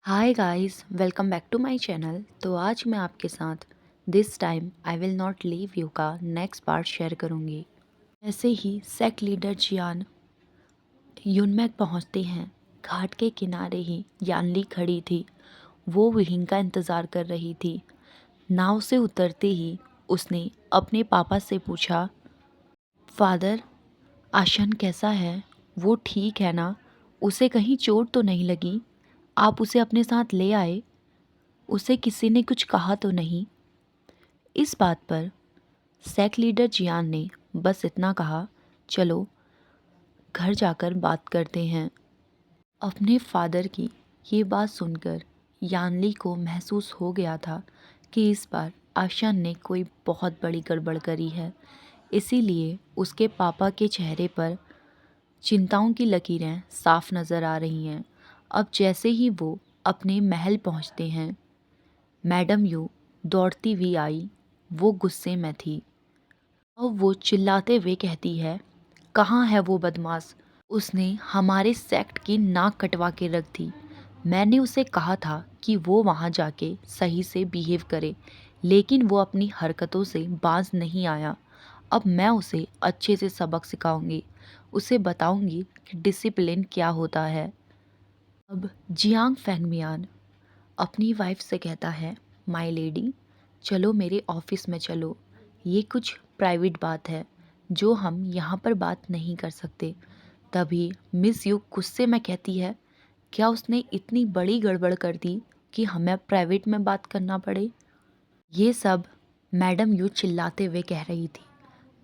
Hi guys, welcome back to my channel. तो आज मैं आपके साथ this time I will not leave you का नेक्स्ट पार्ट शेयर करूंगी। ऐसे ही सेक्ट लीडर जियान यूनमैक पहुंचते हैं। घाट के किनारे ही यानली खड़ी थी। वो विहिंग का इंतज़ार कर रही थी। नाव से उतरते ही उसने अपने पापा से पूछा, फादर, आशन कैसा है? वो ठीक है ना? उसे कहीं चोट तो नहीं लगी? आप उसे अपने साथ ले आए? उसे किसी ने कुछ कहा तो नहीं? इस बात पर सेक्ट लीडर जियान ने बस इतना कहा, चलो घर जाकर बात करते हैं। अपने फादर की ये बात सुनकर यानली को महसूस हो गया था कि इस बार आशान ने कोई बहुत बड़ी गड़बड़ करी है। इसीलिए उसके पापा के चेहरे पर चिंताओं की लकीरें साफ नज़र आ रही हैं। अब जैसे ही वो अपने महल पहुंचते हैं, मैडम यू दौड़ती हुई आई। वो गुस्से में थी। अब वो चिल्लाते हुए कहती है, कहाँ है वो बदमाश? उसने हमारे सेक्ट की नाक कटवा के रख दी। मैंने उसे कहा था कि वो वहाँ जाके सही से बिहेव करे, लेकिन वो अपनी हरकतों से बाज नहीं आया। अब मैं उसे अच्छे से सबक सिखाऊंगी। उसे बताऊंगी कि डिसिप्लिन क्या होता है। अब जियांग फेंगमियान अपनी वाइफ से कहता है, माय लेडी, चलो मेरे ऑफिस में चलो। ये कुछ प्राइवेट बात है जो हम यहाँ पर बात नहीं कर सकते। तभी मिस यू गुस्से में कहती है, क्या उसने इतनी बड़ी गड़बड़ कर दी कि हमें प्राइवेट में बात करना पड़े? ये सब मैडम यू चिल्लाते हुए कह रही थी।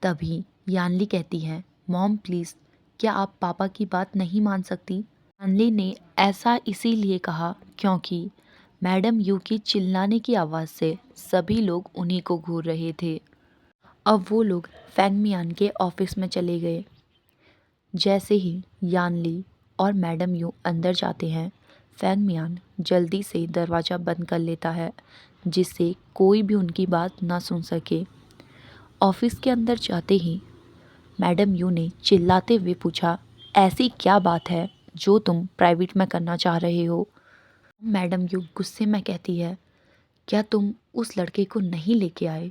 तभी यानली कहती है, मॉम प्लीज़, क्या आप पापा की बात नहीं मान सकती? यानली ने ऐसा इसीलिए कहा क्योंकि मैडम यू की चिल्लाने की आवाज़ से सभी लोग उन्हीं को घूर रहे थे। अब वो लोग फैंगमियान के ऑफिस में चले गए। जैसे ही यानली और मैडम यू अंदर जाते हैं, फैंगमियान जल्दी से दरवाज़ा बंद कर लेता है जिससे कोई भी उनकी बात ना सुन सके। ऑफिस के अंदर जाते ही मैडम यू ने चिल्लाते हुए पूछा, ऐसी क्या बात है जो तुम प्राइवेट में करना चाह रहे हो? मैडम यू गुस्से में कहती है, क्या तुम उस लड़के को नहीं लेके आए?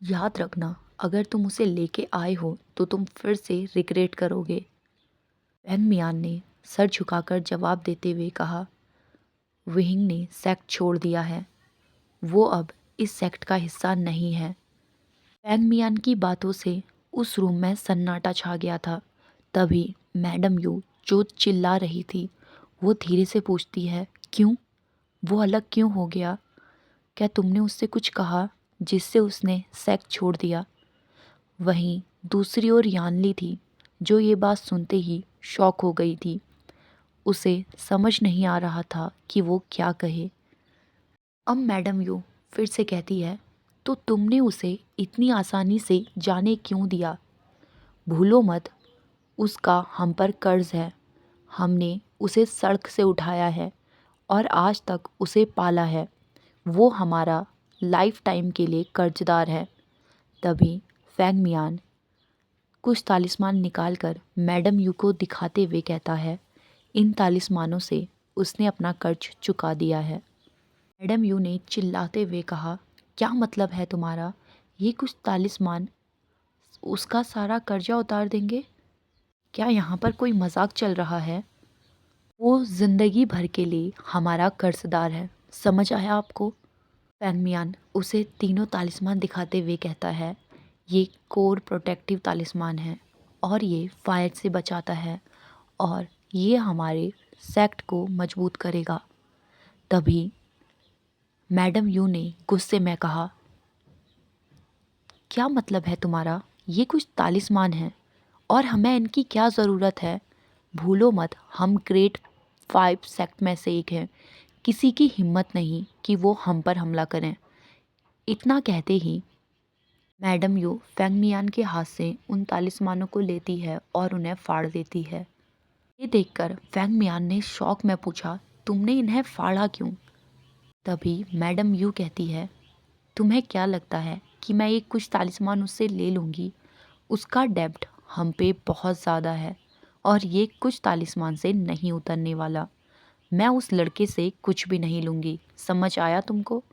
याद रखना, अगर तुम उसे लेके आए हो तो तुम फिर से रिग्रेट करोगे। वैंग मियान ने सर झुकाकर जवाब देते हुए कहा, विहिंग ने सेक्ट छोड़ दिया है। वो अब इस सेक्ट का हिस्सा नहीं है। वैंग मियान की बातों से उस रूम में सन्नाटा छा गया था। तभी मैडम यू जो चिल्ला रही थी, वो धीरे से पूछती है, क्यों? वो अलग क्यों हो गया? क्या तुमने उससे कुछ कहा जिससे उसने सेक्ट छोड़ दिया? वहीं दूसरी ओर यानली थी, जो ये बात सुनते ही शॉक हो गई थी। उसे समझ नहीं आ रहा था कि वो क्या कहे। अब मैडम यू फिर से कहती है, तो तुमने उसे इतनी आसानी से जाने क्यों दिया? भूलो मत, उसका हम पर कर्ज है। हमने उसे सड़क से उठाया है और आज तक उसे पाला है। वो हमारा लाइफ टाइम के लिए कर्जदार है। तभी फैंग मियान कुछ तालिस्मान निकालकर मैडम यू को दिखाते हुए कहता है, इन तालिस्मानों से उसने अपना कर्ज चुका दिया है। मैडम यू ने चिल्लाते हुए कहा, क्या मतलब है तुम्हारा? ये कुछ तालिस्मान उसका सारा कर्जा उतार देंगे? क्या यहाँ पर कोई मजाक चल रहा है? वो ज़िंदगी भर के लिए हमारा कर्जदार है। समझ आया आपको? फैंगमियान उसे तीनों तालिस्मान दिखाते हुए कहता है, ये कोर प्रोटेक्टिव तालिस्मान है और ये फायर से बचाता है और ये हमारे सेक्ट को मजबूत करेगा। तभी मैडम यू ने गुस्से में कहा, क्या मतलब है तुम्हारा? ये कुछ तालिस्मान हैं और हमें इनकी क्या ज़रूरत है? भूलो मत, हम ग्रेट 5 सेक्ट में से एक हैं। किसी की हिम्मत नहीं कि वो हम पर हमला करें। इतना कहते ही मैडम यू फैंगमियान के हाथ से उन तालिस्मानों को लेती है और उन्हें फाड़ देती है। ये देखकर फैंगमियान ने शौक में पूछा, तुमने इन्हें फाड़ा क्यों? तभी मैडम यू कहती है, तुम्हें क्या लगता है कि मैं ये कुछ तालिस्मान उससे ले लूँगी? उसका डेब्ट हम पे बहुत ज़्यादा है और ये कुछ तालिस्मान से नहीं उतरने वाला। मैं उस लड़के से कुछ भी नहीं लूँगी, समझ आया तुमको?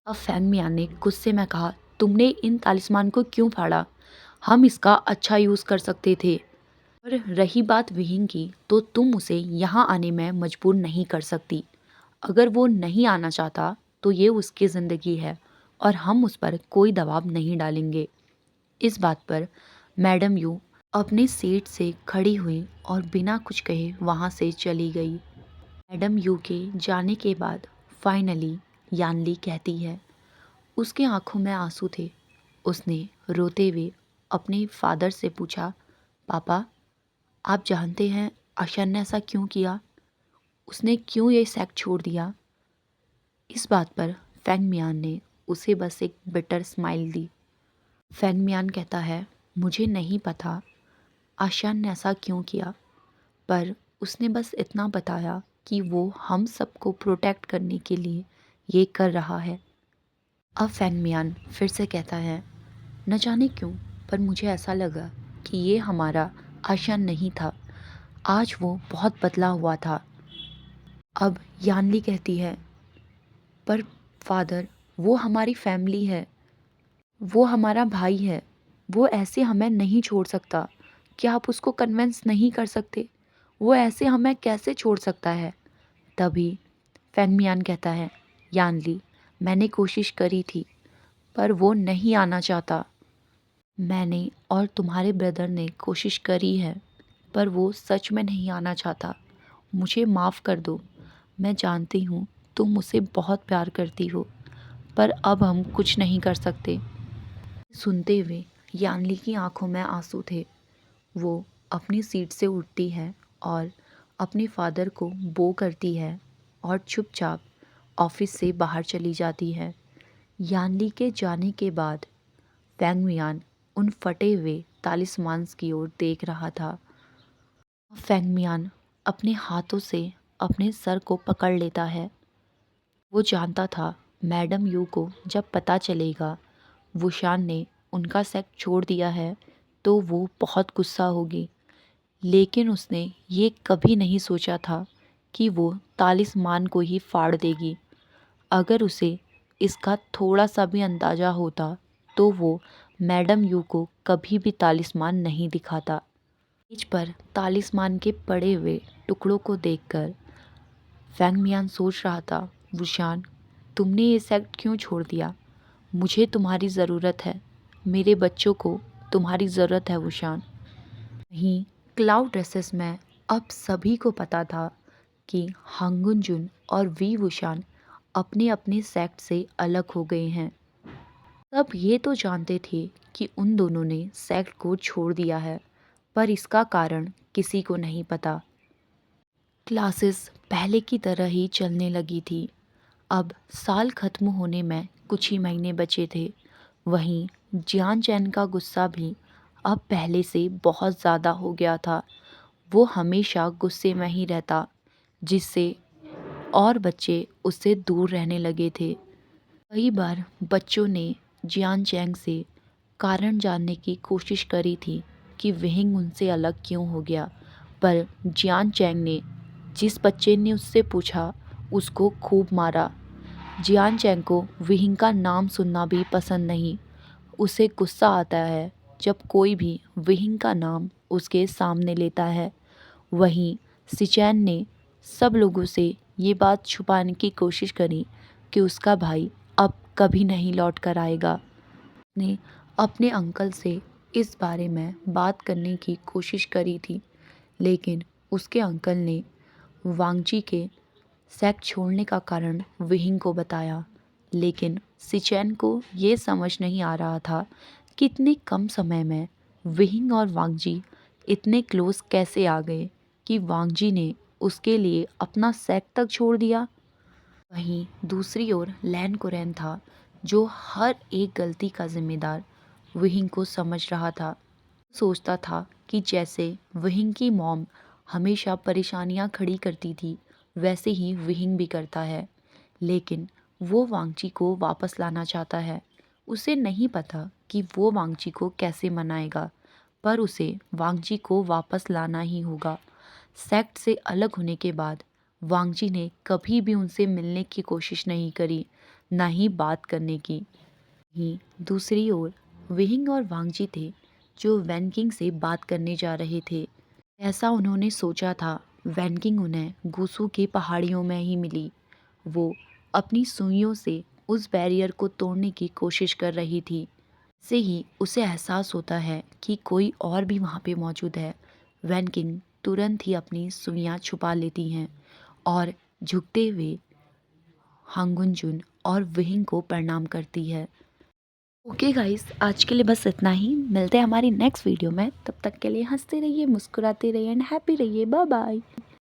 अब फैंग मियान ने गुस्से में कहा, तुमने इन तालिस्मान को क्यों फाड़ा? हम इसका अच्छा यूज़ कर सकते थे। और रही बात विहिंग की, तो तुम उसे यहाँ आने में मजबूर नहीं कर सकती। अगर वो नहीं आना चाहता तो ये उसकी ज़िंदगी है और हम उस पर कोई दबाव नहीं डालेंगे। इस बात पर मैडम यू अपनी सीट से खड़ी हुई और बिना कुछ कहे वहाँ से चली गई। मैडम यू के जाने के बाद फाइनली यानली कहती है, उसके आंखों में आंसू थे। उसने रोते हुए अपने फादर से पूछा, पापा, आप जानते हैं आशा ने ऐसा क्यों किया? उसने क्यों ये सेक्ट छोड़ दिया? इस बात पर फैंग मियान ने उसे बस एक बिटर स्माइल दी। फैंग मियान कहता है, मुझे नहीं पता आशान ने ऐसा क्यों किया, पर उसने बस इतना बताया कि वो हम सबको प्रोटेक्ट करने के लिए ये कर रहा है। अब फैंग मियान फिर से कहता है, न जाने क्यों पर मुझे ऐसा लगा कि ये हमारा आशान नहीं था। आज वो बहुत बदला हुआ था। अब यानली कहती है, पर फादर, वो हमारी फैमिली है, वो हमारा भाई है, वो ऐसे हमें नहीं छोड़ सकता। क्या आप उसको कन्विंस नहीं कर सकते? वो ऐसे हमें कैसे छोड़ सकता है? तभी फैंग मियान कहता है, यानली, मैंने कोशिश करी थी पर वो नहीं आना चाहता। मैंने और तुम्हारे ब्रदर ने कोशिश करी है पर वो सच में नहीं आना चाहता। मुझे माफ़ कर दो। मैं जानती हूँ तुम उसे बहुत प्यार करती हो, पर अब हम कुछ नहीं कर सकते। सुनते हुए यानली की आंखों में आंसू थे। वो अपनी सीट से उठती है और अपने फादर को बो करती है और चुपचाप ऑफिस से बाहर चली जाती है। यानली के जाने के बाद फैंग मियान उन फटे हुए तालिस्मान की ओर देख रहा था। फैंग मियान अपने हाथों से अपने सर को पकड़ लेता है। वो जानता था मैडम यू को जब पता चलेगा वुशान ने उनका सेक्ट छोड़ दिया है तो वो बहुत गुस्सा होगी, लेकिन उसने ये कभी नहीं सोचा था कि वो तालिस्मान को ही फाड़ देगी। अगर उसे इसका थोड़ा सा भी अंदाज़ा होता तो वो मैडम यू को कभी भी तालिस्मान नहीं दिखाता। मेज पर तालिस्मान के पड़े हुए टुकड़ों को देखकर फैंग मियान सोच रहा था, वुशान, तुमने ये सेक्ट क्यों छोड़ दिया? मुझे तुम्हारी ज़रूरत है, मेरे बच्चों को तुम्हारी ज़रूरत है वुशान। वहीं क्लाउड रेसेस में अब सभी को पता था कि हांगुन जुन और वी वुशान अपने अपने सेक्ट से अलग हो गए हैं। सब ये तो जानते थे कि उन दोनों ने सेक्ट को छोड़ दिया है, पर इसका कारण किसी को नहीं पता। क्लासेस पहले की तरह ही चलने लगी थी। अब साल ख़त्म होने में कुछ ही महीने बचे थे। वहीं जियान चैन का गुस्सा भी अब पहले से बहुत ज़्यादा हो गया था। वो हमेशा गुस्से में ही रहता, जिससे और बच्चे उससे दूर रहने लगे थे। कई बार बच्चों ने जियान चैंग से कारण जानने की कोशिश करी थी कि विहिंग उनसे अलग क्यों हो गया, पर जियान चैंग ने जिस बच्चे ने उससे पूछा उसको खूब मारा। जियान चैंग को विहिंग का नाम सुनना भी पसंद नहीं। उसे गुस्सा आता है जब कोई भी विहिंग का नाम उसके सामने लेता है। वहीं सिचैन ने सब लोगों से ये बात छुपाने की कोशिश करी कि उसका भाई अब कभी नहीं लौट कर आएगा। ने अपने अंकल से इस बारे में बात करने की कोशिश करी थी, लेकिन उसके अंकल ने वांगजी के सेक्ट छोड़ने का कारण विहिंग को बताया। लेकिन सिचैन को ये समझ नहीं आ रहा था कि इतने कम समय में विहिंग और वांगजी इतने क्लोज कैसे आ गए कि वांगजी ने उसके लिए अपना सेक्ट तक छोड़ दिया। वहीं दूसरी ओर लैन कुरैन था, जो हर एक गलती का जिम्मेदार विहिंग को समझ रहा था। सोचता था कि जैसे विहिंग की मॉम हमेशा परेशानियां खड़ी करती थी, वैसे ही विहिंग भी करता है। लेकिन वो वांगची को वापस लाना चाहता है। उसे नहीं पता कि वो वांगची को कैसे मनाएगा, पर उसे वांगची को वापस लाना ही होगा। सेक्ट से अलग होने के बाद वांगजी ने कभी भी उनसे मिलने की कोशिश नहीं करी, ना ही बात करने की। वहीं दूसरी ओर विहिंग और वांगजी थे जो वैनकिंग से बात करने जा रहे थे। ऐसा उन्होंने सोचा था। वैनकिंग उन्हें गुसू की पहाड़ियों में ही मिली। वो अपनी सुइयों से उस बैरियर को तोड़ने की कोशिश कर रही थी। से ही उसे एहसास होता है कि कोई और भी वहाँ पे मौजूद है। वैनकिंग तुरंत ही अपनी सुइयां छुपा लेती हैं और झुकते हुए हांगुनजुन और विहिंग को प्रणाम करती है। ओके गाइस, आज के लिए बस इतना ही। मिलते हैं हमारी नेक्स्ट वीडियो में। तब तक के लिए हंसते रहिए, मुस्कुराते रहिए एंड हैप्पी रहिए। Bye bye.